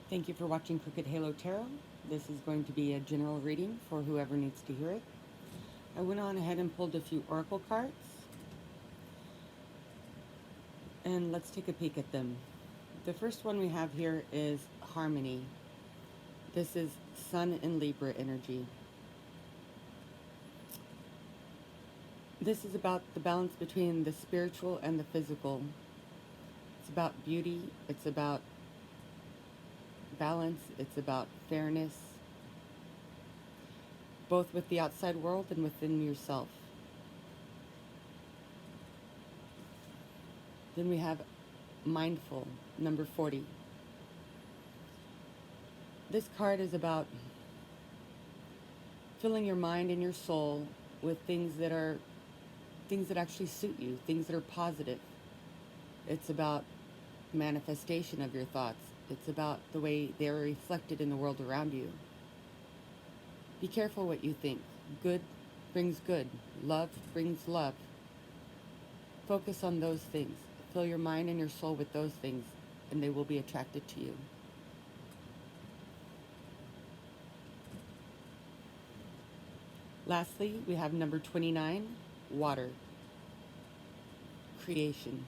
Thank you for watching Crooked Halo Tarot. This is going to be a general reading for whoever needs to hear it. I went on ahead and pulled a few oracle cards, and let's take a peek at them. The first one we have here is Harmony. This is Sun and Libra energy. This is about the balance between the spiritual and the physical. It's about beauty, it's about balance, it's about fairness, both with the outside world and within yourself. Then we have Mindful, number 40. This card is about filling your mind and your soul with things that actually suit you, things that are positive. It's about manifestation of your thoughts. It's about the way they're reflected in the world around you. Be careful what you think. Good brings good. Love brings love. Focus on those things. Fill your mind and your soul with those things, and they will be attracted to you. Lastly, we have number 29, Water. Creation.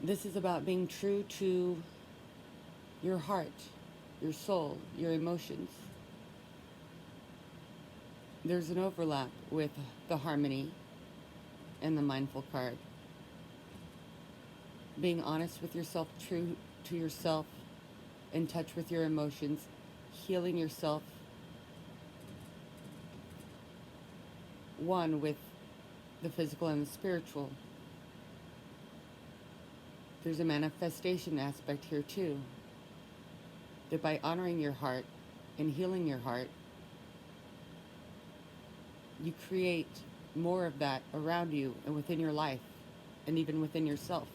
This is about being true to your heart, your soul, your emotions. There's an overlap with the Harmony and the Mindful card. Being honest with yourself, true to yourself, in touch with your emotions, healing yourself, one with the physical and the spiritual. There's a manifestation aspect here too. That by honoring your heart and healing your heart, you create more of that around you and within your life and even within yourself.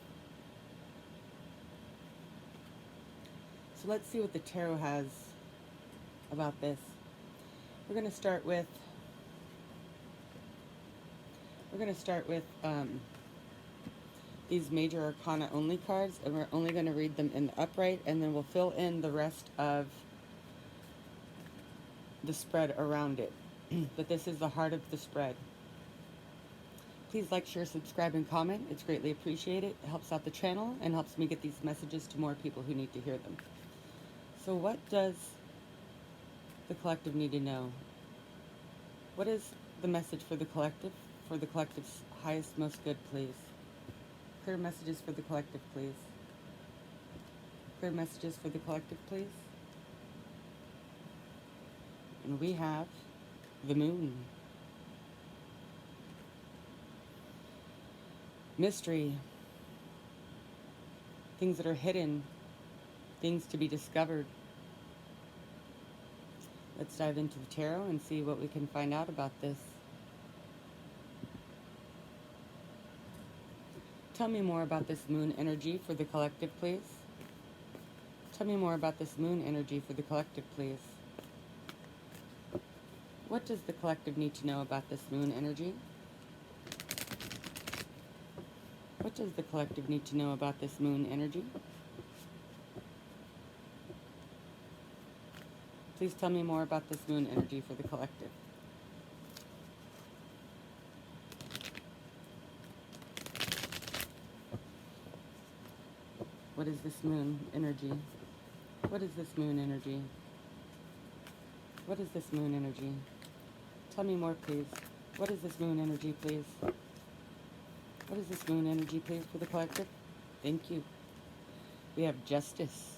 So let's see what the tarot has about this. We're going to start with these major arcana only cards, and we're only going to read them in the upright, and then we'll fill in the rest of the spread around it. But this is the heart of the spread. Please like, share, subscribe, and comment. It's greatly appreciated. It helps out the channel and helps me get these messages to more people who need to hear them. So what does the collective need to know? What is the message for the collective? For the collective's highest, most good, please. Clear messages for the collective, please. Clear messages for the collective, please. And we have the Moon. Mystery. Things that are hidden. Things to be discovered. Let's dive into the tarot and see what we can find out about this. Tell me more about this Moon energy for the collective, please. Tell me more about this Moon energy for the collective, please. What does the collective need to know about this Moon energy? What does the collective need to know about this Moon energy? Please tell me more about this Moon energy for the collective. What is this Moon energy? What is this Moon energy? What is this Moon energy? Tell me more, please. What is this Moon energy, please? What is this Moon energy, please, for the collective? Thank you. We have Justice.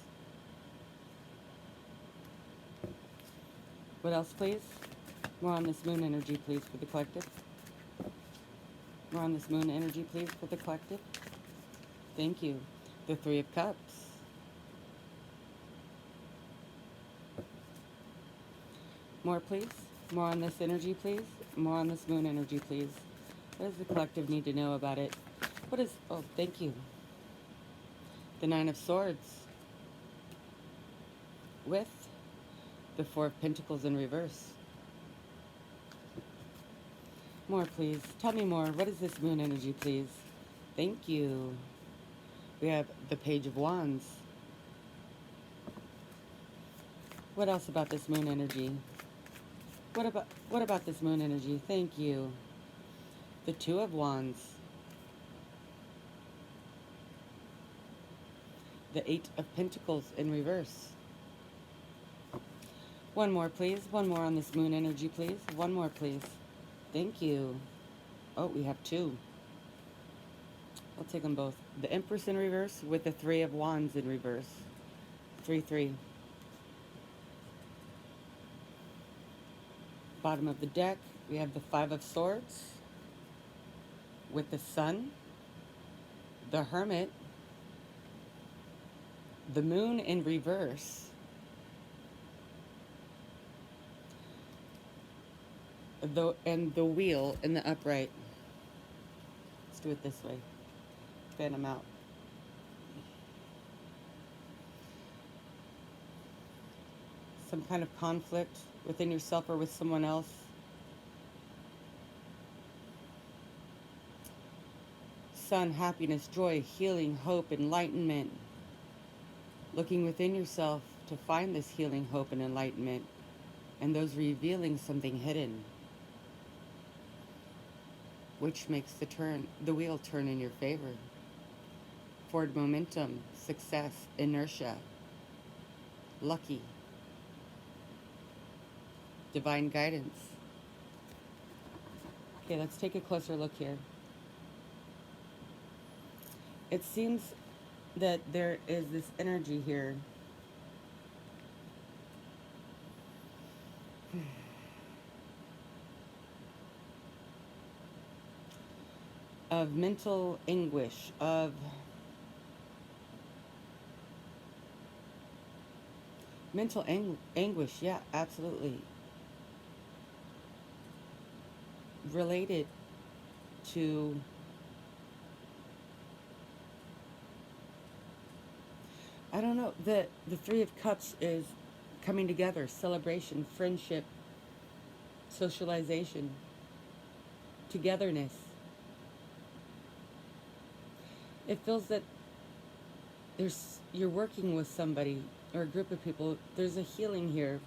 What else, please? More on this Moon energy, please, for the collective. More on this Moon energy, please, for the collective. Thank you. The Three of Cups. More, please. More on this energy, please. More on this Moon energy, please. What does the collective need to know about it? What is... Oh, thank you. The Nine of Swords. With the Four of Pentacles in reverse. More, please. Tell me more. What is this Moon energy, please? Thank you. We have the Page of Wands. What else about this moon energy? What about this moon energy? Thank you. The Two of Wands. The Eight of Pentacles in reverse. One more, please. One more on this moon energy, please. One more, please. Thank you. Oh, we have two. I'll take them both. The Empress in reverse with the Three of Wands in reverse. 3-3. Bottom of the deck, we have the Five of Swords with the Sun, the Hermit, the Moon in reverse, and the Wheel in the upright. Let's do it this way. Fan them out. Some kind of conflict within yourself or with someone else. Sun, happiness, joy, healing, hope, enlightenment. Looking within yourself to find this healing, hope, and enlightenment, and those revealing something hidden, which makes the wheel turn in your favor. Forward momentum, success, inertia, lucky, divine guidance. Okay, let's take a closer look here. It seems that there is this energy here of mental anguish, of mental anguish, yeah, absolutely. Related to I don't know, the Three of Cups is coming together, celebration, friendship, socialization, togetherness. It feels that you're working with somebody or a group of people. There's a healing here.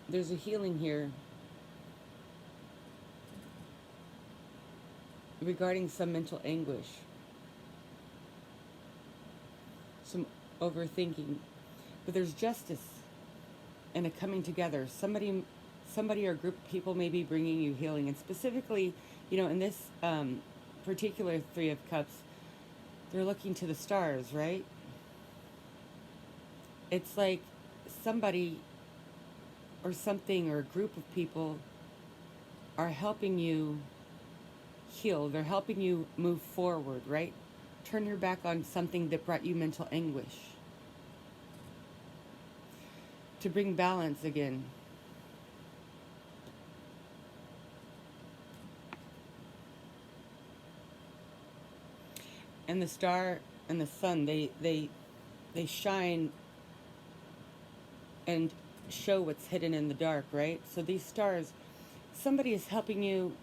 There's a healing here regarding some mental anguish, some overthinking, but there's justice and a coming together. Somebody or a group of people may be bringing you healing, and specifically, in this particular Three of Cups, they're looking to the stars, right? It's like somebody or something or a group of people are helping you heal. They're helping you move forward, right? Turn your back on something that brought you mental anguish. To bring balance again. And the star and the sun, they shine and show what's hidden in the dark, right? So these stars, somebody is helping you.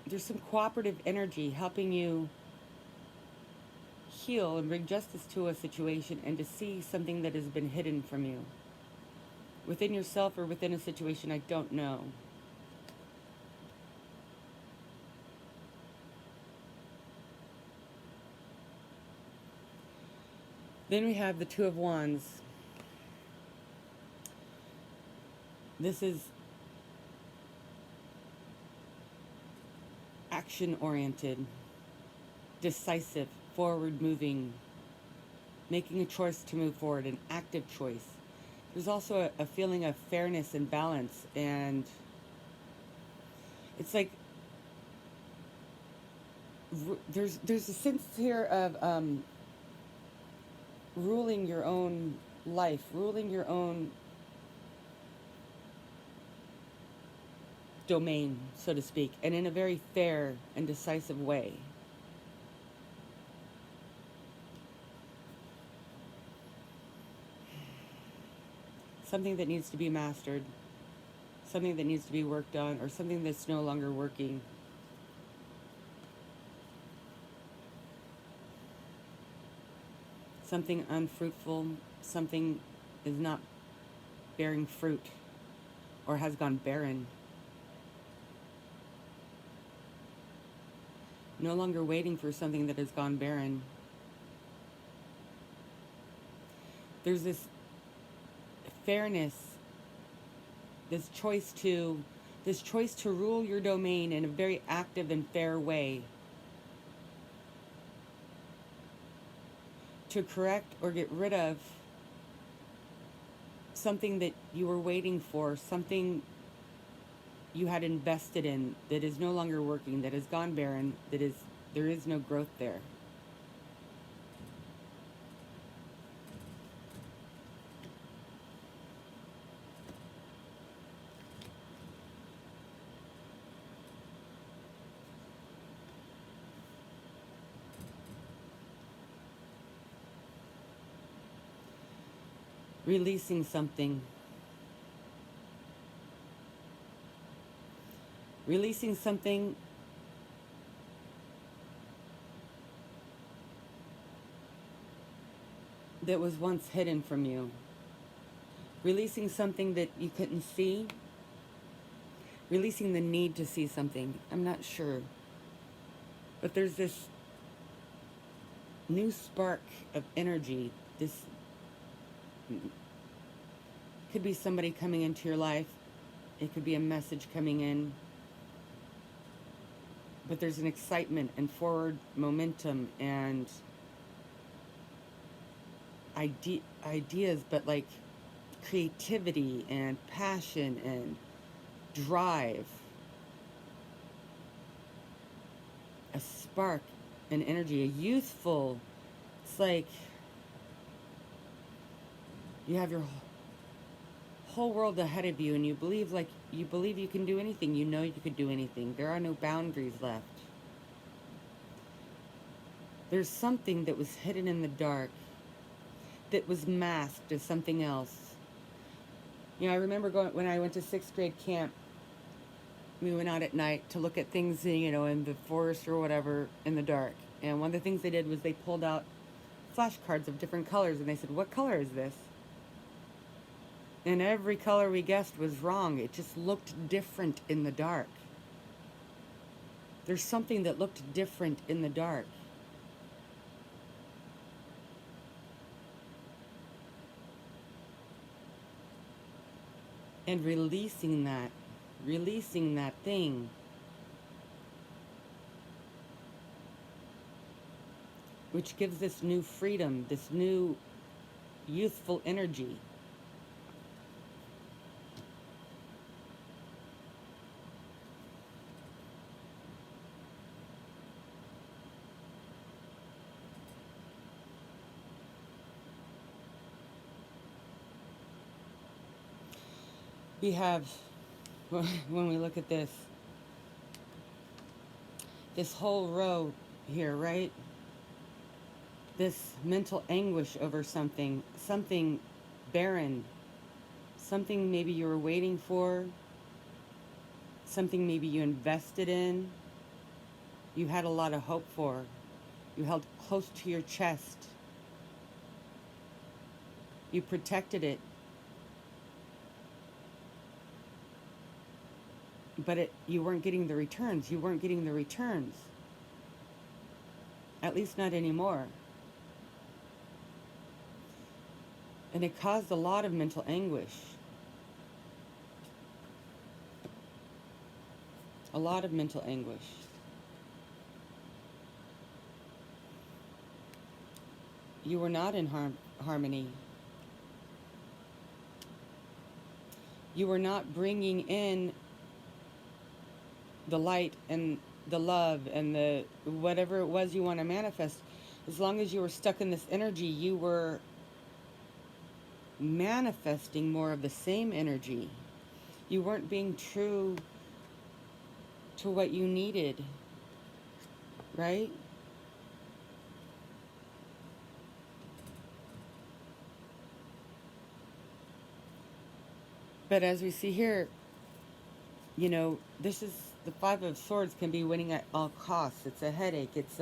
There's some cooperative energy helping you heal and bring justice to a situation and to see something that has been hidden from you. Within yourself or within a situation, I don't know. Then we have the Two of Wands. This is action-oriented, decisive, forward-moving, making a choice to move forward, an active choice. There's also a feeling of fairness and balance, and it's like there's a sense here of ruling your own life, ruling your own domain, so to speak, and in a very fair and decisive way. Something that needs to be mastered, something that needs to be worked on, or something that's no longer working. something unfruitful, something is not bearing fruit or has gone barren. No longer waiting for something that has gone barren. There's this fairness, this choice to rule your domain in a very active and fair way, to correct or get rid of something that you were waiting for, something you had invested in that is no longer working, that has gone barren, there is no growth there. Releasing something. Releasing something that was once hidden from you. Releasing something that you couldn't see. Releasing the need to see something. I'm not sure. But there's this new spark of energy. This could be somebody coming into your life. It could be a message coming in. But there's an excitement and forward momentum and ideas, but like creativity and passion and drive. A spark, an energy, a youthful, it's like you have your whole world ahead of you and you believe you can do anything. You know you could do anything. There are no boundaries left. There's something that was hidden in the dark, that was masked as something else. You know, I remember when I went to 6th grade camp, we went out at night to look at things, you know, in the forest or whatever in the dark. And one of the things they did was they pulled out flashcards of different colors and they said, "What color is this?" And every color we guessed was wrong. It just looked different in the dark. There's something that looked different in the dark. And releasing that thing, which gives this new freedom, this new youthful energy. We have, when we look at this whole row here, right? This mental anguish over something barren, something maybe you were waiting for, something maybe you invested in, you had a lot of hope for, you held close to your chest, you protected it, but you weren't getting the returns. At least not anymore. And it caused a lot of mental anguish. A lot of mental anguish. You were not in harmony. You were not bringing in the light and the love and the whatever it was you want to manifest. As long as you were stuck in this energy, you were manifesting more of the same energy. You weren't being true to what you needed, right? But as we see here, you know, this is the Five of Swords can be winning at all costs. It's a headache. It's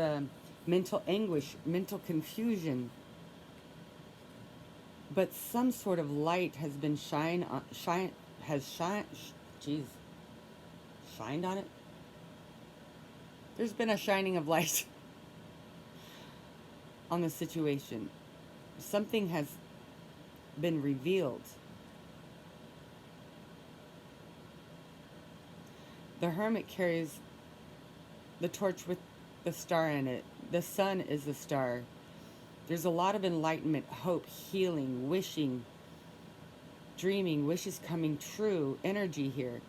mental anguish, mental confusion. but some sort of light has been geez, shined on it. There's been a shining of light on the situation. Something has been revealed. The Hermit carries the torch with the star in it. The sun is the star. There's a lot of enlightenment, hope, healing, wishing, dreaming, wishes coming true energy here.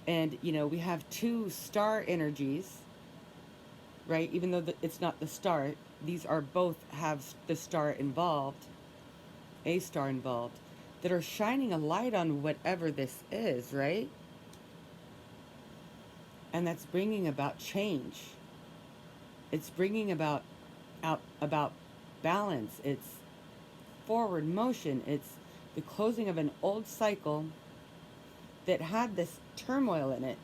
And, we have two star energies, right? Even though it's not the star, these are both have the star involved, a star involved, that are shining a light on whatever this is, right? And that's bringing about change. It's bringing about balance. It's forward motion. It's the closing of an old cycle that had this turmoil in it.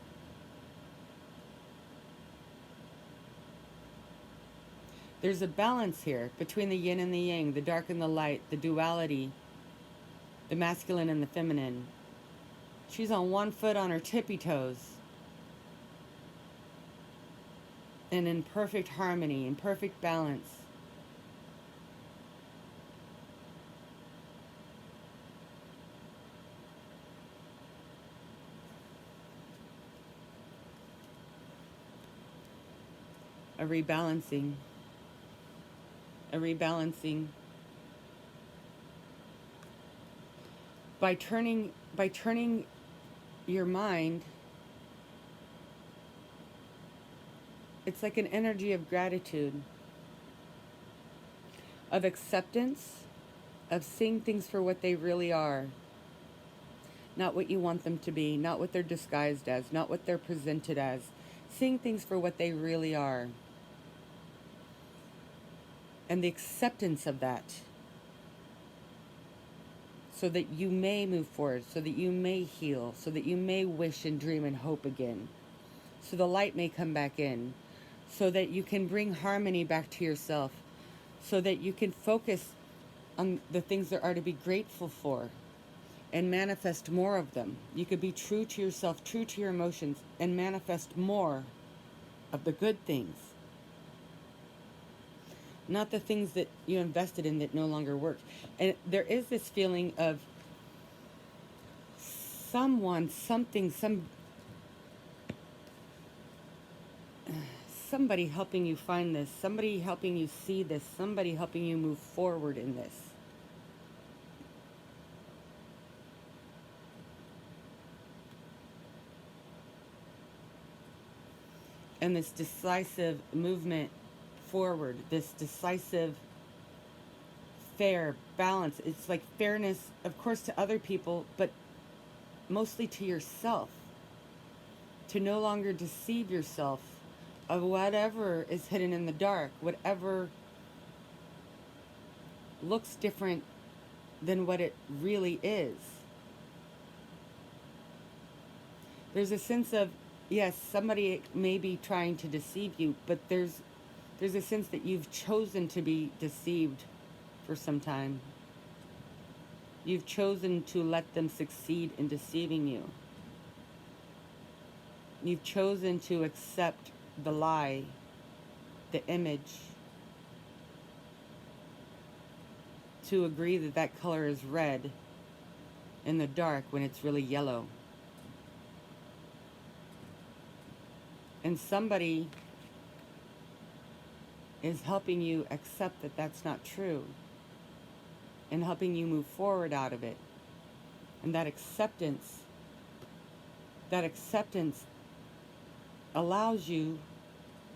There's a balance here between the yin and the yang, the dark and the light, the duality, the masculine and the feminine. She's on one foot on her tippy toes. And in perfect harmony, in perfect balance. A rebalancing. By turning your mind, it's like an energy of gratitude, of acceptance, of seeing things for what they really are. Not what you want them to be, not what they're disguised as, not what they're presented as. Seeing things for what they really are. And the acceptance of that. So that you may move forward, so that you may heal, so that you may wish and dream and hope again. So the light may come back in. So that you can bring harmony back to yourself. So that you can focus on the things there are to be grateful for. And manifest more of them. You could be true to yourself, true to your emotions, and manifest more of the good things. Not the things that you invested in that no longer work. And there is this feeling of someone, something, somebody helping you find this, somebody helping you see this, somebody helping you move forward in this. And this decisive movement forward, this decisive, fair balance. It's like fairness, of course, to other people, but mostly to yourself. To no longer deceive yourself of whatever is hidden in the dark, whatever looks different than what it really is. There's a sense of, yes, somebody may be trying to deceive you, but there's a sense that you've chosen to be deceived for some time. You've chosen to let them succeed in deceiving you. You've chosen to accept the lie, the image, to agree that that color is red in the dark when it's really yellow. And somebody is helping you accept that that's not true and helping you move forward out of it. And that acceptance allows you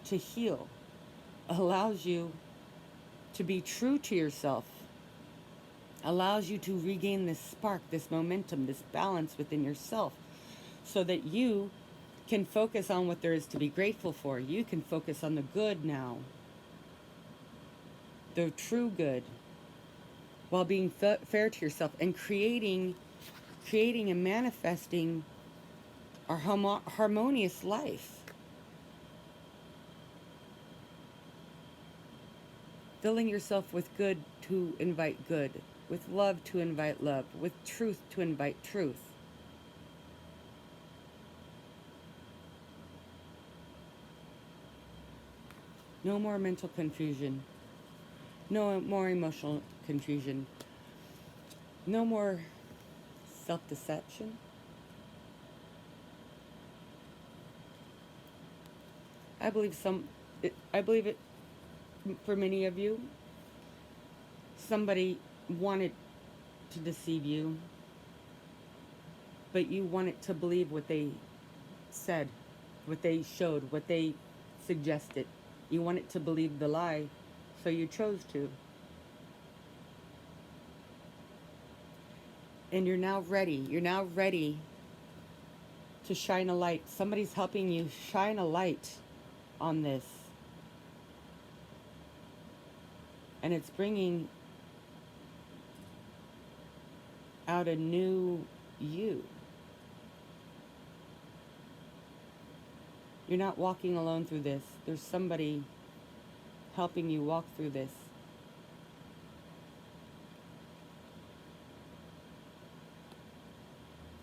to heal, allows you to be true to yourself, allows you to regain this spark, this momentum, this balance within yourself, so that you can focus on what there is to be grateful for. You can focus on the good now, the true good, while being fair to yourself and creating and manifesting a harmonious life. Filling yourself with good to invite good. with love to invite love, with truth to invite truth. No more mental confusion. No more emotional confusion. No more self-deception. I believe I believe it for many of you. Somebody wanted to deceive you, but you wanted to believe what they said, what they showed, what they suggested. You wanted to believe the lie, so you chose to. And you're now ready. You're now ready to shine a light. Somebody's helping you shine a light on this. And it's bringing out a new you. You're not walking alone through this. There's somebody helping you walk through this.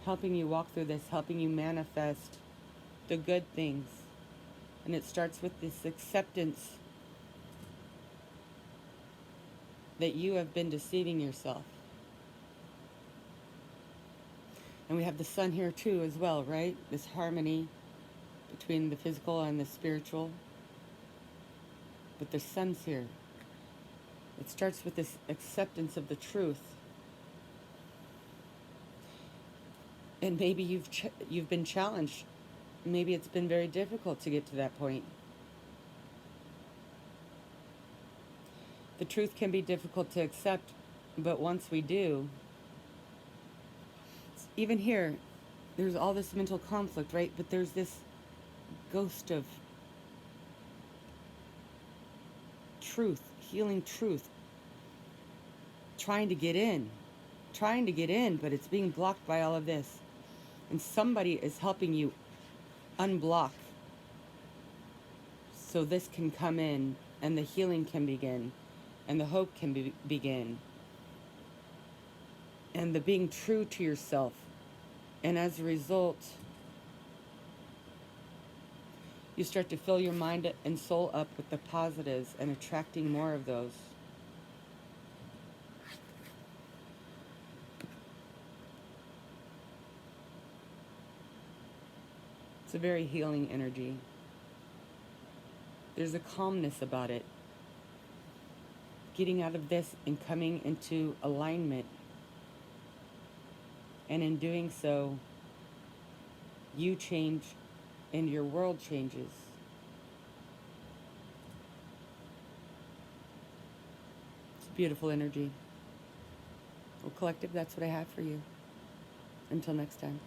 Helping you walk through this, helping you manifest the good things. And it starts with this acceptance that you have been deceiving yourself. And we have the sun here too as well, right? This harmony between the physical and the spiritual. But the sun's here. It starts with this acceptance of the truth. And maybe you've been challenged. Maybe it's been very difficult to get to that point. The truth can be difficult to accept, but once we do, even here, there's all this mental conflict, right? But there's this ghost of truth, healing truth, trying to get in, but it's being blocked by all of this. And somebody is helping you unblock so this can come in and the healing can begin and the hope can begin and the being true to yourself. And as a result, you start to fill your mind and soul up with the positives and attracting more of those. It's a very healing energy. There's a calmness about it. Getting out of this and coming into alignment. And in doing so, you change and your world changes. It's a beautiful energy. Well, collective, that's what I have for you. Until next time.